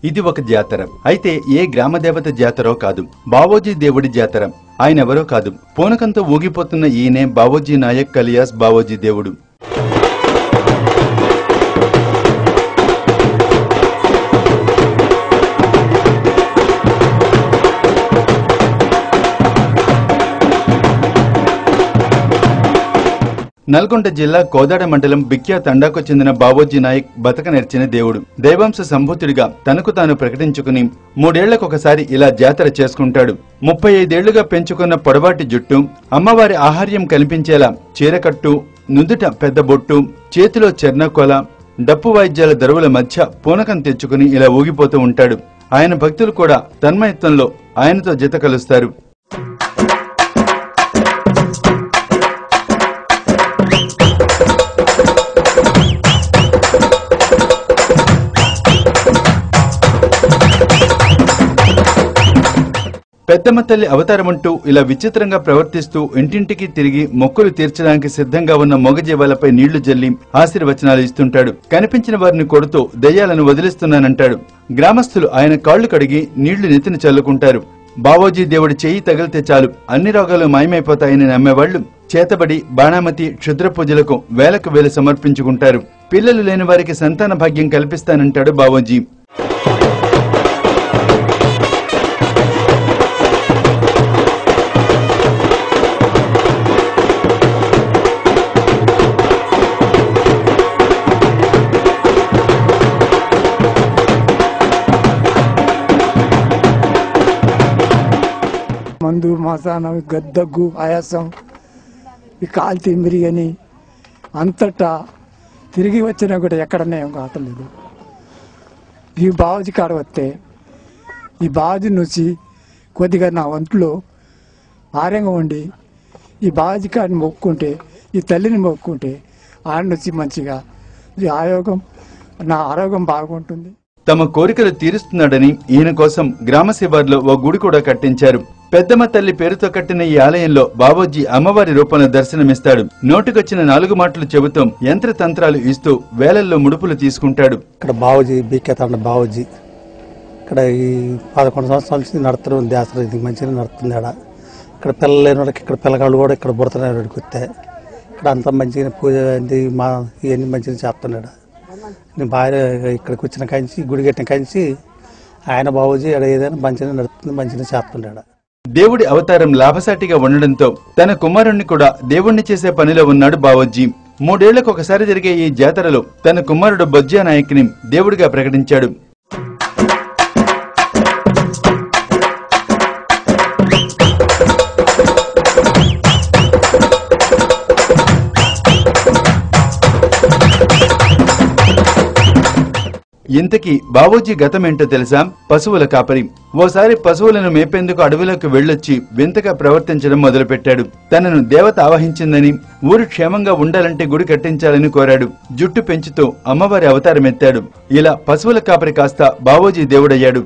ఇది ఒక జాతర. అయితే ఏ గ్రామదేవత జాతరో కాదు, బావోజీ దేవుడి జాతర. ఆయనెవరో కాదు, పూనకంతో ఊగిపోతున్న ఈయనే బావోజీ నాయక్ అలియాస్ బావోజీ దేవుడు. నల్గొండ జిల్లా కోదాడ మండలం బిక్యా తండాకు చెందిన బావోజీ నాయక్ బతక నెర్చిన దేవుడు. దైవాంశ సంభూతుడిగా తనకు తాను ప్రకటించుకుని 3 ఏళ్లకొకసారి ఇలా జాతర చేసుకుంటాడు. 35 ఏళ్లుగా పెంచుకున్న పొడవాటి జుట్టు, అమ్మవారి ఆహార్యం కనిపించేలా చీరకట్టు, నుదుట పెద్ద బొట్టు, చేతిలో చెర్నకొల, డప్పు వాయిద్యాల దరువుల మధ్య పూనకం తెచ్చుకుని ఇలా ఊగిపోతూ ఉంటాడు. ఆయన భక్తులు కూడా తన్మయత్వంలో ఆయనతో జత కలుస్తారు. పెద్దమ్మ తల్లి అవతారమంటూ ఇలా విచిత్రంగా ప్రవర్తిస్తూ ఇంటింటికి తిరిగి మొక్కులు తీర్చడానికి సిద్ధంగా ఉన్న మొగజీవాలపై నీళ్లు జల్లి ఆశీర్వచనాలు ఇస్తుంటాడు. కనిపించిన వారిని కొడుతూ దయ్యాలను వదిలిస్తున్నానంటాడు. గ్రామస్తులు ఆయన కాళ్లు కడిగి నీళ్లు నెత్తిన చల్లుకుంటారు. బావోజీ దేవుడి చెయ్యి తగిలితే చాలు అన్ని రోగాలు మాయమైపోతాయని నమ్మేవాళ్లు చేతబడి, బాణామతి, క్షుద్ర పూజలకు వేలకు వేలు సమర్పించుకుంటారు. పిల్లలు లేని వారికి సంతాన భాగ్యం కల్పిస్తానంటాడు బావోజీ. మందు, మసానా, గద్దగ్గు, ఆయాసం, ఈ కాలు తిమ్మిరి అని అంతటా తిరిగి వచ్చినా కూడా ఎక్కడనే ఏం కావట్లేదు. ఈ బావజీ కాడ వస్తే ఈ బావజీ నుంచి కొద్దిగా నా ఒంట్లో ఆర్యంగా ఉండి ఈ బావజీ కాడిని మొక్కుంటే, ఈ తల్లిని మొక్కుంటే ఆడ నుంచి మంచిగా నా ఆరోగ్యం బాగుంటుంది. తమ కోరికలు తీరుస్తున్నాడని ఈయన కోసం గ్రామ శివార్లో ఓ గుడి కూడా కట్టించారు. పెద్దమ్మ తల్లి పేరుతో కట్టిన ఈ ఆలయంలో బావోజీ అమ్మవారి రూపంలో దర్శనమిస్తాడు. నోటికొచ్చిన 4 మాటలు చెబుతూ యంత్రతంత్రాలు ఇస్తూ వేలల్లో ముడుపులు తీసుకుంటాడు. ఇక్కడ బావోజీ బిక్యా తండా బావోజీ ఇక్కడ ఈ 11 సంవత్సరాల నుంచి నడుతున్న దేశం ఇది మంచిగా నడుతుంది. ఇక్కడ పిల్లలు లేని వాళ్ళకి ఇక్కడ పిల్లగాళ్ళు కూడా ఇక్కడ పుడుతున్నారు. వస్తే ఇక్కడ అంతా మంచిగా పూజ ఇవన్నీ మంచిగా చేస్తున్నాడు. నేను భార్య ఇక్కడికి వచ్చిన కంచి గుడి కట్టిన కంచి ఆయన బావోజీ ఇక్కడ ఏదైనా మంచిగా నడుస్తుంది, మంచిగా చేస్తున్నాడు. దేవుడి అవతారం లాభసాటిగా ఉండడంతో తన కుమారుణ్ణి కూడా దేవుణ్ణి చేసే పనిలో ఉన్నాడు బావోజీ. 3 ఏళ్లకొకసారి జరిగే ఈ జాతరలో తన కుమారుడు బొజ్జా నాయక్ని దేవుడిగా ప్రకటించాడు. ఇంతకీ బావోజీ గతమేంటో తెలుసా? పశువుల కాపరి. ఓసారి పశువులను మేపేందుకు అడవిలోకి వెళ్లొచ్చి వింతగా ప్రవర్తించడం మొదలుపెట్టాడు. తనను దేవత ఆవహించిందని, ఊరు క్షేమంగా ఉండాలంటే గుడి కట్టించాలని కోరాడు. జుట్టు పెంచుతూ అమ్మవారి అవతారమెత్తాడు. ఇలా పశువుల కాపరి కాస్త బావోజీ దేవుడయ్యాడు.